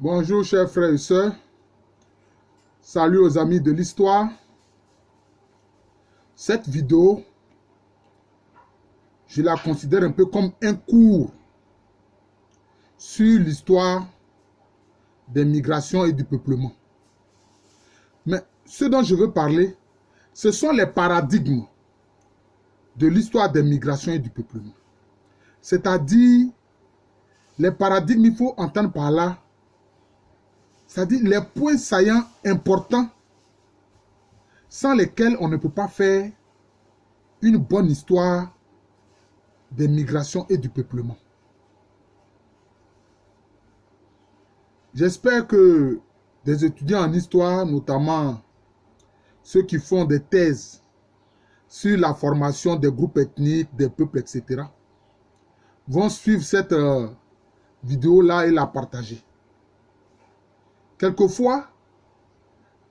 Bonjour chers frères et sœurs, salut aux amis de l'histoire. Cette vidéo, je la considère un peu comme un cours sur l'histoire des migrations et du peuplement. Mais ce dont je veux parler, ce sont les paradigmes de l'histoire des migrations et du peuplement. C'est-à-dire, les paradigmes, il faut entendre par là, c'est-à-dire les points saillants importants sans lesquels on ne peut pas faire une bonne histoire des migrations et du peuplement. J'espère que des étudiants en histoire, notamment ceux qui font des thèses sur la formation des groupes ethniques, des peuples, etc., vont suivre cette vidéo-là et la partager. Quelquefois,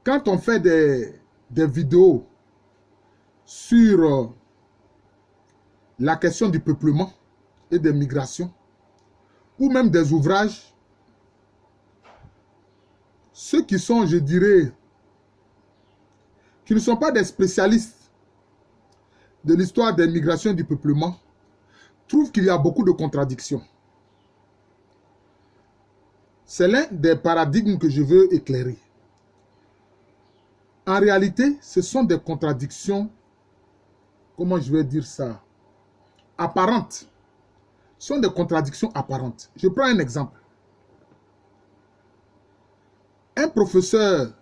quand on fait des vidéos sur la question du peuplement et des migrations, ou même des ouvrages, ceux qui sont, je dirais, qui ne sont pas des spécialistes de l'histoire des migrations et du peuplement, trouvent qu'il y a beaucoup de contradictions. C'est l'un des paradigmes que je veux éclairer. En réalité, ce sont des contradictions, comment je vais dire ça, apparentes. Ce sont des contradictions apparentes. Je prends un exemple. Un professeur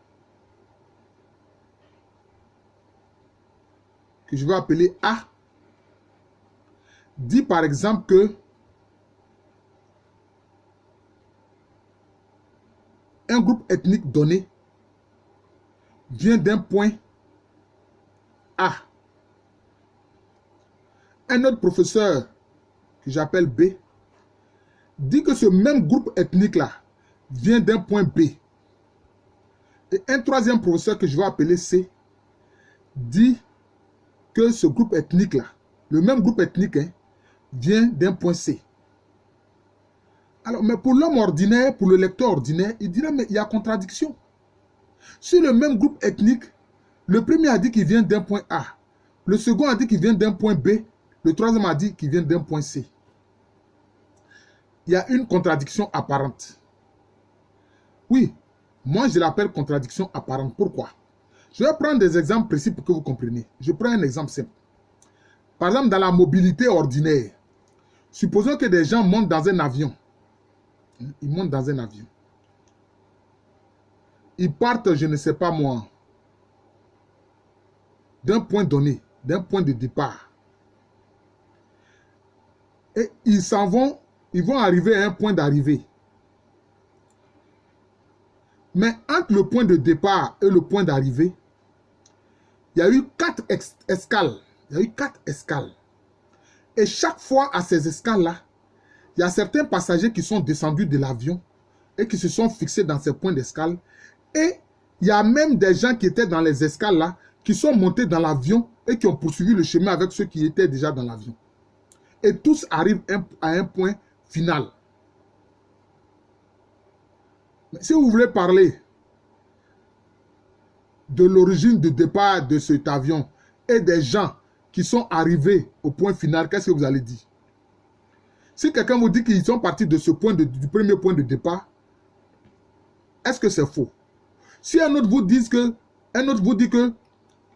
que je vais appeler A dit par exemple que un groupe ethnique donné vient d'un point A. Un autre professeur que j'appelle B dit que ce même groupe ethnique-là vient d'un point B. Et un troisième professeur que je vais appeler C dit que ce groupe ethnique-là, le même groupe ethnique, vient d'un point C. Alors, mais pour l'homme ordinaire, pour le lecteur ordinaire, il dirait, mais il y a contradiction. Sur le même groupe ethnique, le premier a dit qu'il vient d'un point A, le second a dit qu'il vient d'un point B, le troisième a dit qu'il vient d'un point C. Il y a une contradiction apparente. Oui, moi je l'appelle contradiction apparente. Pourquoi? Je vais prendre des exemples précis pour que vous compreniez. Je prends un exemple simple. Par exemple, dans la mobilité ordinaire, supposons que des gens montent dans un avion. Ils montent dans un avion. Ils partent, je ne sais pas moi, d'un point donné, d'un point de départ. Et ils s'en vont, ils vont arriver à un point d'arrivée. Mais entre le point de départ et le point d'arrivée, il y a eu 4 escales. Il y a eu 4 escales. Et chaque fois à ces escales-là, il y a certains passagers qui sont descendus de l'avion et qui se sont fixés dans ces points d'escale. Et il y a même des gens qui étaient dans les escales-là, qui sont montés dans l'avion et qui ont poursuivi le chemin avec ceux qui étaient déjà dans l'avion. Et tous arrivent à un point final. Mais si vous voulez parler de l'origine de départ de cet avion et des gens qui sont arrivés au point final, qu'est-ce que vous allez dire? Si quelqu'un vous dit qu'ils sont partis de ce point du premier point de départ, est-ce que c'est faux? Si un autre vous dit que,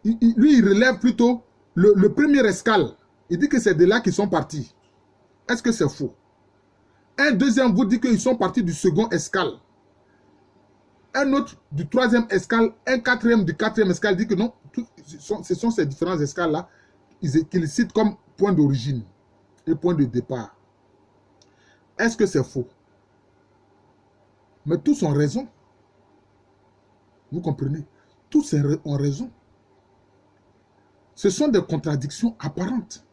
lui il relève plutôt le premier escale, il dit que c'est de là qu'ils sont partis, est-ce que c'est faux? Un deuxième vous dit qu'ils sont partis du second escale, un autre du troisième escale, un quatrième du quatrième escale dit que non, ce sont ces différents escales-là qu'ils citent comme point d'origine et point de départ. Est-ce que c'est faux? Mais tous ont raison. Vous comprenez? Tous ont raison. Ce sont des contradictions apparentes.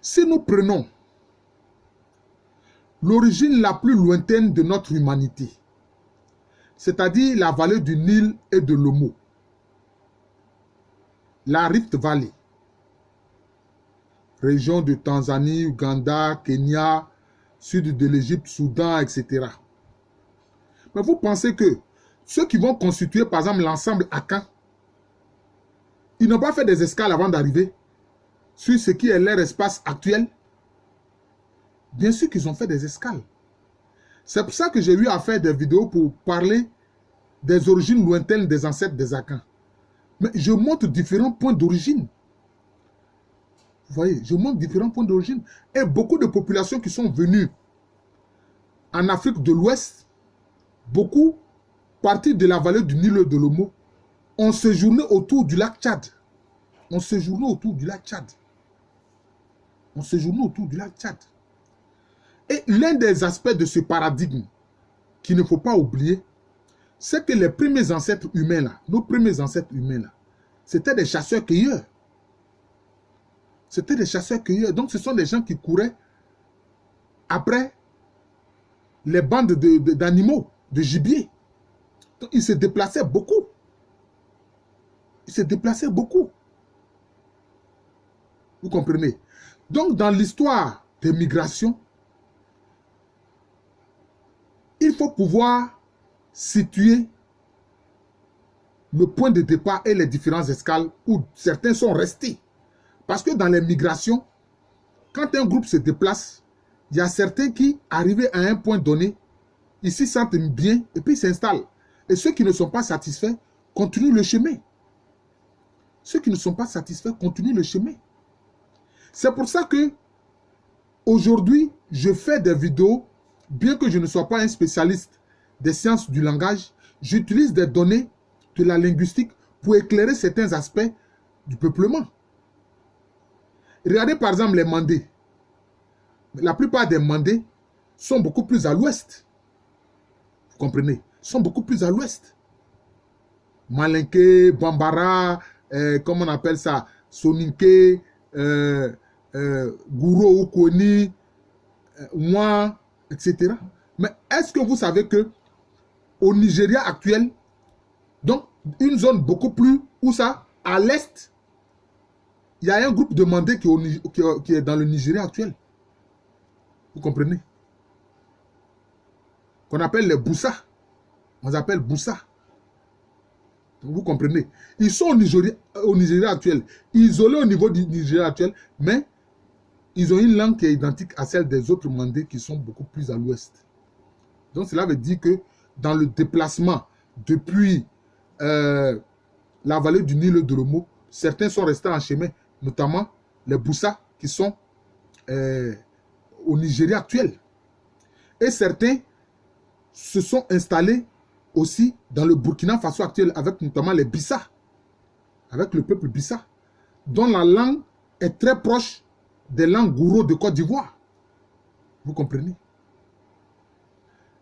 Si nous prenons l'origine la plus lointaine de notre humanité, c'est-à-dire la vallée du Nil et de l'Omo, la Rift Valley, région de Tanzanie, Ouganda, Kenya, sud de l'Égypte, Soudan, etc. Mais vous pensez que ceux qui vont constituer, par exemple, l'ensemble Akan, ils n'ont pas fait des escales avant d'arriver sur ce qui est leur espace actuel? Bien sûr qu'ils ont fait des escales. C'est pour ça que j'ai eu à faire des vidéos pour parler des origines lointaines des ancêtres des Akans. Mais je montre différents points d'origine. Vous voyez, je montre différents points d'origine. Et beaucoup de populations qui sont venues en Afrique de l'Ouest, beaucoup partis de la vallée du Nil de l'Omo, ont séjourné autour du lac Tchad. On séjourné autour du lac Tchad. On séjourné autour du lac Tchad. Et l'un des aspects de ce paradigme qu'il ne faut pas oublier, c'est que les premiers ancêtres humains, là, nos premiers ancêtres humains, là, c'était des chasseurs-cueilleurs. C'était des chasseurs-cueilleurs. Donc, ce sont des gens qui couraient après les bandes d'animaux, de gibier. Donc, ils se déplaçaient beaucoup. Ils se déplaçaient beaucoup. Vous comprenez? Donc, dans l'histoire des migrations, il faut pouvoir situer le point de départ et les différentes escales où certains sont restés. Parce que dans les migrations, quand un groupe se déplace, il y a certains qui, arrivés à un point donné, ils s'y sentent bien et puis s'installent. Et ceux qui ne sont pas satisfaits continuent le chemin. Ceux qui ne sont pas satisfaits continuent le chemin. C'est pour ça que aujourd'hui, je fais des vidéos, bien que je ne sois pas un spécialiste des sciences du langage, j'utilise des données de la linguistique pour éclairer certains aspects du peuplement. Regardez par exemple les Mandés. La plupart des Mandés sont beaucoup plus à l'ouest. Vous comprenez? Sont beaucoup plus à l'ouest. Malinké, Bambara, comment on appelle ça? Soninké, Gouro Okoni, Ouan, etc. Mais est-ce que vous savez que au Nigeria actuel, donc une zone beaucoup plus, où ça? À l'est, il y a un groupe de Mandés qui est dans le Nigeria actuel. Vous comprenez? Qu'on appelle les Boussa. On les appelle Boussa. Vous comprenez? Ils sont au Nigeria actuel, isolés au niveau du Nigeria actuel, mais ils ont une langue qui est identique à celle des autres Mandés qui sont beaucoup plus à l'ouest. Donc cela veut dire que dans le déplacement depuis la vallée du Nil de l'Omo, certains sont restés en chemin, notamment les Boussa qui sont au Nigeria actuel. Et certains se sont installés aussi dans le Burkina Faso actuel avec notamment les Bissa, avec le peuple Bissa, dont la langue est très proche des langues gouro de Côte d'Ivoire. Vous comprenez?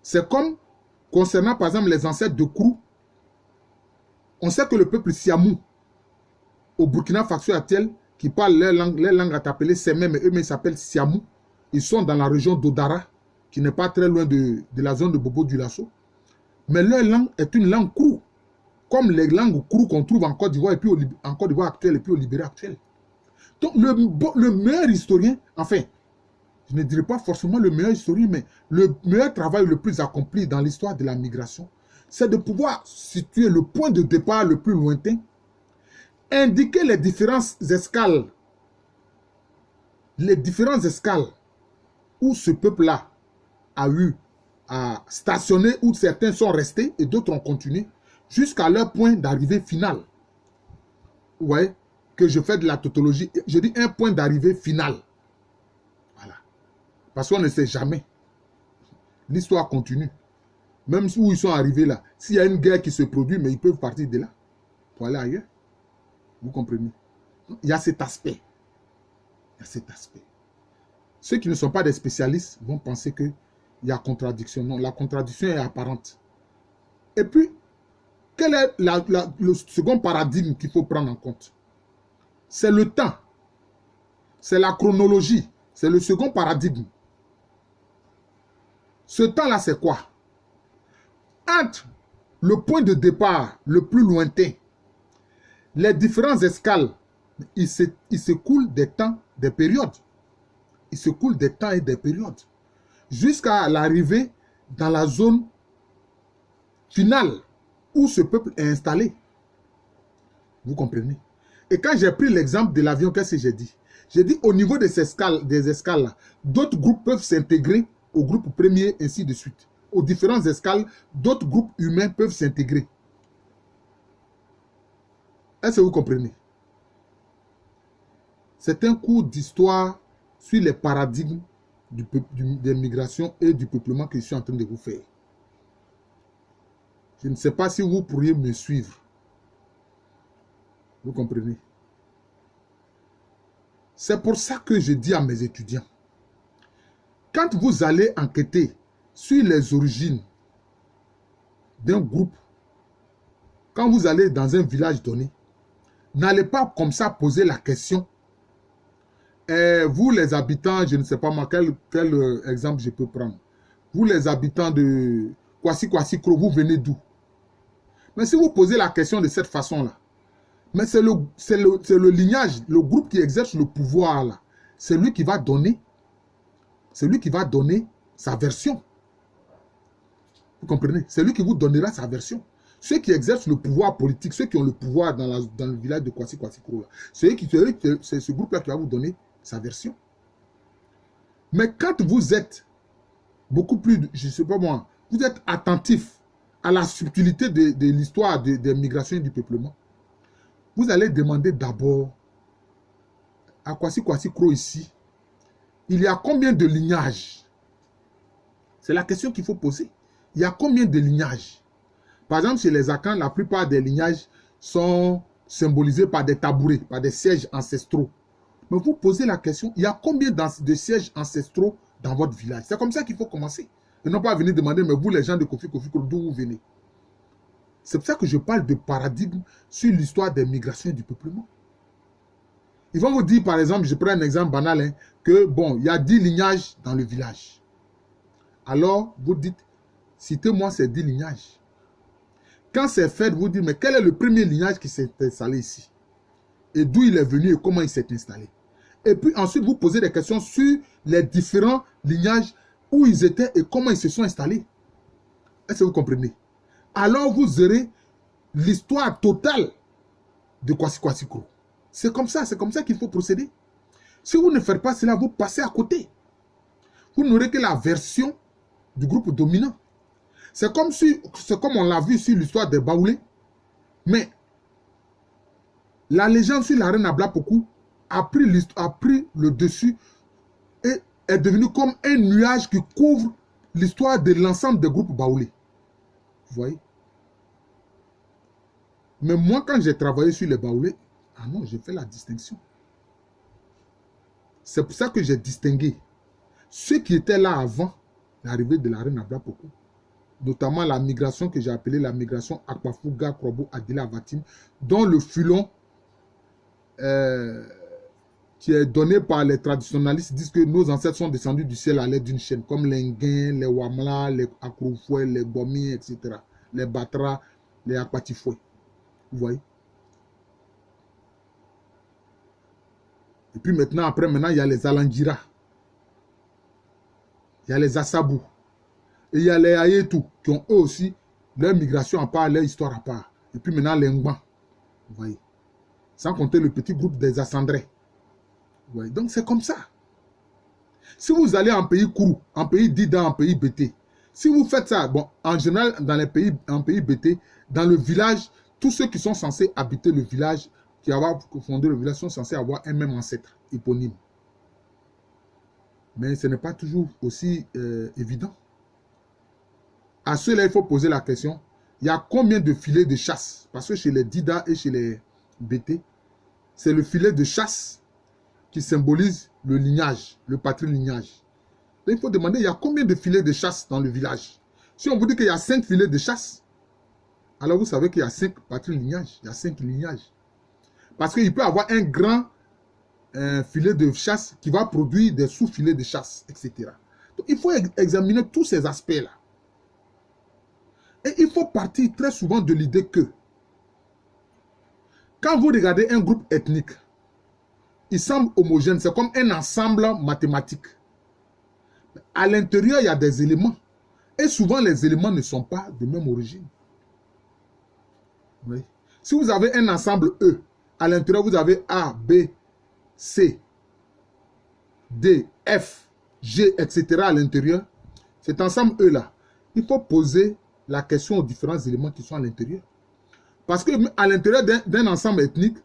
C'est comme concernant par exemple les ancêtres de Krou. On sait que le peuple Siamou au Burkina Faso actuel, qui parle leur langue à t'appeler Semé, mais eux-mêmes s'appellent Siamou. Ils sont dans la région d'Odara, qui n'est pas très loin de la zone de Bobo du Lasso. Mais leur langue est une langue Krou, comme les langues Krou qu'on trouve en Côte d'Ivoire, et puis en Côte d'Ivoire actuelle, et puis au Libéria actuel. Donc le meilleur historien, enfin, je ne dirais pas forcément le meilleur historien, mais le meilleur travail le plus accompli dans l'histoire de la migration, c'est de pouvoir situer le point de départ le plus lointain, indiquer les différentes escales où ce peuple-là a eu à stationner, où certains sont restés et d'autres ont continué, jusqu'à leur point d'arrivée final. Vous voyez que je fais de la tautologie, je dis un point d'arrivée final. Voilà. Parce qu'on ne sait jamais. L'histoire continue. Même où ils sont arrivés là, s'il y a une guerre qui se produit, mais ils peuvent partir de là pour aller ailleurs. Vous comprenez? Il y a cet aspect. Il y a cet aspect. Ceux qui ne sont pas des spécialistes vont penser qu'il y a contradiction. Non, la contradiction est apparente. Et puis, quel est le second paradigme qu'il faut prendre en compte? C'est le temps. C'est la chronologie. C'est le second paradigme. Ce temps-là, c'est quoi? Entre le point de départ le plus lointain, les différentes escales, il s'écoule des temps, des périodes. Il s'écoule des temps et des périodes. Jusqu'à l'arrivée dans la zone final où ce peuple est installé. Vous comprenez? Et quand j'ai pris l'exemple de l'avion, qu'est-ce que j'ai dit? J'ai dit au niveau des escales là, d'autres groupes peuvent s'intégrer au groupe premier, ainsi de suite. Aux différentes escales, d'autres groupes humains peuvent s'intégrer. Est-ce que vous comprenez? C'est un cours d'histoire sur les paradigmes des migrations et du peuplement que je suis en train de vous faire. Je ne sais pas si vous pourriez me suivre. Vous comprenez? C'est pour ça que je dis à mes étudiants, quand vous allez enquêter sur les origines d'un groupe, quand vous allez dans un village donné, n'allez pas comme ça poser la question. Vous les habitants, je ne sais pas moi, quel exemple je peux prendre. Vous les habitants de Kwasi-Kwasi-Kro, vous venez d'où? Mais si vous posez la question de cette façon-là, mais c'est le lignage, le groupe qui exerce le pouvoir là. C'est lui qui va donner sa version. Vous comprenez? C'est lui qui vous donnera sa version. Ceux qui exercent le pouvoir politique, ceux qui ont le pouvoir dans le village de Kwasi-Kwasi-Kro, c'est ce groupe-là qui va vous donner sa version. Mais quand vous êtes beaucoup plus, je ne sais pas moi, vous êtes attentif à la subtilité de l'histoire des migrations et du peuplement, vous allez demander d'abord à Kwasi-Kwasi-Kro ici, il y a combien de lignages? C'est la question qu'il faut poser. Il y a combien de lignages? Par exemple, chez les Akans, la plupart des lignages sont symbolisés par des tabourets, par des sièges ancestraux. Mais vous posez la question, il y a combien de sièges ancestraux dans votre village? C'est comme ça qu'il faut commencer. Et non pas venir demander, mais vous les gens de Kofi-Kofi-Kro, d'où vous venez? C'est pour ça que je parle de paradigme sur l'histoire des migrations et du peuplement. Ils vont vous dire, par exemple, je prends un exemple banal, hein, que bon, il y a 10 lignages dans le village. Alors, vous dites, citez-moi ces 10 lignages. Quand c'est fait, vous dites, mais quel est le premier lignage qui s'est installé ici? Et d'où il est venu et comment il s'est installé? Et puis ensuite, vous posez des questions sur les différents lignages, où ils étaient et comment ils se sont installés. Est-ce que vous comprenez? Alors vous aurez l'histoire totale de Kwasi-Kwasi-Kro. C'est comme ça qu'il faut procéder. Si vous ne faites pas cela, vous passez à côté. Vous n'aurez que la version du groupe dominant. C'est comme on l'a vu sur l'histoire des Baoulés. Mais la légende sur la reine Ablapoku a pris le dessus et est devenu comme un nuage qui couvre l'histoire de l'ensemble des groupes Baoulés. Vous voyez? Mais moi, quand j'ai travaillé sur les Baoulés, ah non, j'ai fait la distinction. C'est pour ça que j'ai distingué ceux qui étaient là avant l'arrivée de la reine Ablapoku, notamment la migration que j'ai appelée la migration Akwafuga, Krobo, Adila, Vatim, dont le filon qui est donné par les traditionalistes disent que nos ancêtres sont descendus du ciel à l'aide d'une chaîne, comme les Nguin, les Wamla, les Akrofoué, les Bomi, etc., les Batra, les Akwatifoué. Vous voyez? Et puis maintenant, il y a les Alangira. Il y a les Assabou. Et il y a les Ayetou, qui ont eux aussi leur migration à part, leur histoire à part. Et puis maintenant, les Ngban. Vous voyez? Sans compter le petit groupe des Assandrés. Vous voyez? Donc c'est comme ça. Si vous allez en pays Kourou, en pays Dida, en pays Bété, si vous faites ça, bon, en général, en pays Bété, dans le village, tous ceux qui sont censés habiter le village, qui ont fondé le village, sont censés avoir un même ancêtre éponyme. Mais ce n'est pas toujours aussi évident. À ceux-là, il faut poser la question, il y a combien de filets de chasse? Parce que chez les Dida et chez les Bété, c'est le filet de chasse qui symbolise le lignage, le patrilignage. Il faut demander, il y a combien de filets de chasse dans le village? Si on vous dit qu'il y a 5 filets de chasse, alors vous savez qu'il y a 5 patrilignages, il y a 5 lignages. Parce qu'il peut y avoir un grand filet de chasse qui va produire des sous-filets de chasse, etc. Donc il faut examiner tous ces aspects-là. Et il faut partir très souvent de l'idée que quand vous regardez un groupe ethnique, il semble homogène, c'est comme un ensemble mathématique. À l'intérieur, il y a des éléments. Et souvent, les éléments ne sont pas de même origine. Oui. Si vous avez un ensemble E, à l'intérieur, vous avez A, B, C, D, F, G, etc. à l'intérieur. Cet ensemble E-là, il faut poser la question aux différents éléments qui sont à l'intérieur. Parce qu'à l'intérieur d'un ensemble ethnique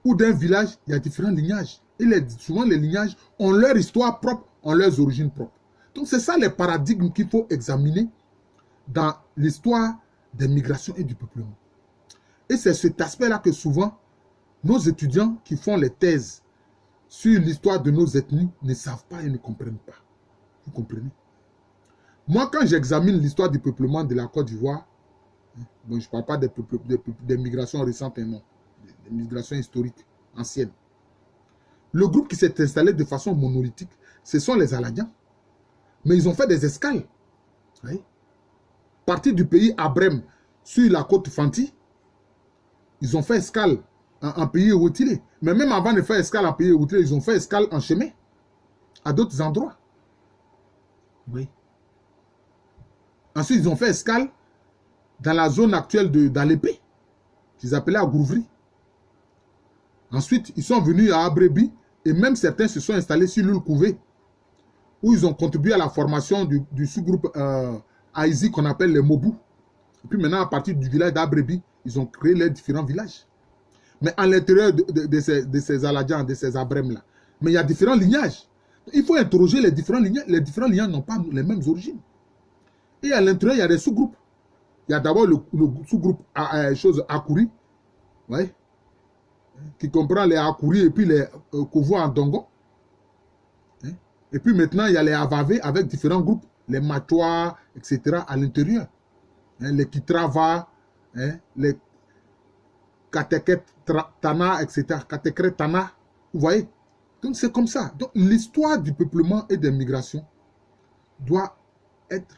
ou d'un village, il y a différents lignages. Et souvent, les lignages ont leur histoire propre, ont leurs origines propres. Donc, c'est ça les paradigmes qu'il faut examiner dans l'histoire des migrations et du peuplement. Et c'est cet aspect-là que souvent, nos étudiants qui font les thèses sur l'histoire de nos ethnies ne savent pas et ne comprennent pas. Vous comprenez? Moi, quand j'examine l'histoire du peuplement de la Côte d'Ivoire, bon, je ne parle pas des migrations récentes, non, des migrations historiques, anciennes. Le groupe qui s'est installé de façon monolithique, ce sont les Aladiens. Mais ils ont fait des escales. Oui. Partis du pays Abrem sur la côte Fanti, ils ont fait escale en pays retiré. Mais même avant de faire escale en pays retiré, ils ont fait escale en chemin, à d'autres endroits. Oui. Ensuite, ils ont fait escale dans la zone actuelle d'Alépé, qu'ils appelaient Agouvri. Ensuite, ils sont venus à Abrebi, et même certains se sont installés sur l'île Couvé, où ils ont contribué à la formation du sous-groupe Aïzi qu'on appelle les Mobu. Et puis maintenant, à partir du village d'Abrebi, ils ont créé les différents villages. Mais à l'intérieur de ces Aladiens, de ces Abrem-là, mais il y a différents lignages. Il faut interroger les différents lignages. Les différents lignages n'ont pas les mêmes origines. Et à l'intérieur, il y a des sous-groupes. Il y a d'abord le sous-groupe Akuri, ouais, qui comprend les Akuri et puis les Kovo en Dongo. Et puis maintenant, il y a les Avavé avec différents groupes, les Matois, etc. à l'intérieur. Les Kitrava, les Kateket Tana, etc. Kateket Tana, vous voyez? Donc c'est comme ça. Donc l'histoire du peuplement et des migrations doit être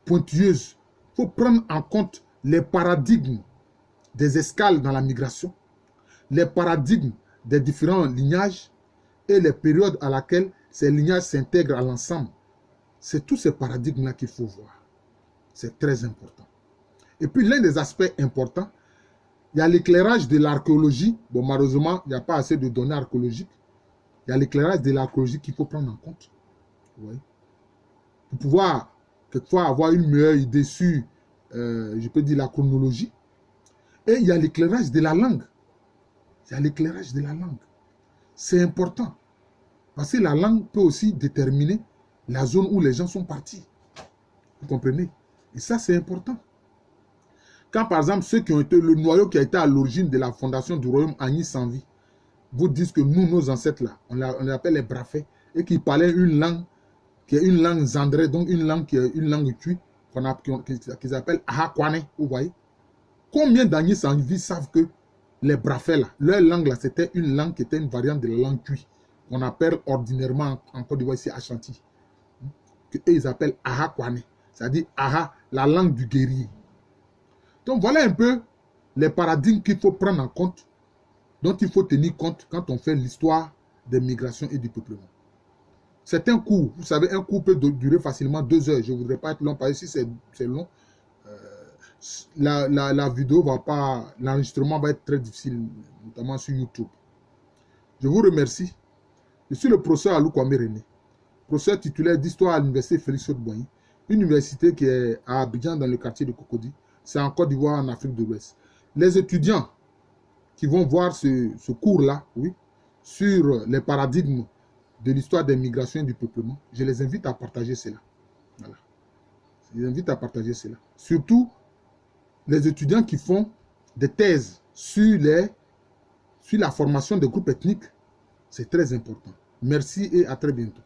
pointilleuse. Il faut prendre en compte les paradigmes des escales dans la migration, les paradigmes des différents lignages et les périodes à laquelle ces lignages s'intègrent à l'ensemble. C'est tous ces paradigmes-là qu'il faut voir. C'est très important. Et puis l'un des aspects importants, il y a l'éclairage de l'archéologie. Bon, malheureusement, il n'y a pas assez de données archéologiques. Il y a l'éclairage de l'archéologie qu'il faut prendre en compte. Oui. Pour pouvoir, quelquefois, avoir une meilleure idée sur, je peux dire, la chronologie. Et il y a l'éclairage de la langue. Il y a l'éclairage de la langue. C'est important. Parce que la langue peut aussi déterminer la zone où les gens sont partis. Vous comprenez? Et ça, c'est important. Quand, par exemple, ceux qui ont été, le noyau qui a été à l'origine de la fondation du royaume Agni sans vie, vous disent que nous, nos ancêtres-là, on les appelle les Brafais, et qui parlaient une langue qui est une langue zandrée, donc une langue qui est une langue tue, qu'ils appellent Ahakwane, vous voyez? Combien d'Agni sans vie savent que les Brafais, là, leur langue, là, c'était une langue qui était une variante de la langue tue, qu'on appelle ordinairement en Côte d'Ivoire ici Ashanti, que eux, ils appellent Ahakwane, c'est-à-dire Aha, la langue du guerrier. Donc voilà un peu les paradigmes qu'il faut prendre en compte, dont il faut tenir compte quand on fait l'histoire des migrations et du peuplement. C'est un cours, vous savez, un cours peut durer facilement 2 heures. Je ne voudrais pas être long, parce que si c'est long, la vidéo va pas, l'enregistrement va être très difficile, notamment sur YouTube. Je vous remercie. Je suis le professeur Alou Kwame René, professeur titulaire d'histoire à l'université Félix Houphouët-Boigny, une université qui est à Abidjan dans le quartier de Cocody. C'est en Côte d'Ivoire, en Afrique de l'Ouest. Les étudiants qui vont voir ce cours-là, oui, sur les paradigmes de l'histoire des migrations et du peuplement, je les invite à partager cela. Voilà. Je les invite à partager cela. Surtout les étudiants qui font des thèses sur la formation des groupes ethniques. C'est très important. Merci et à très bientôt.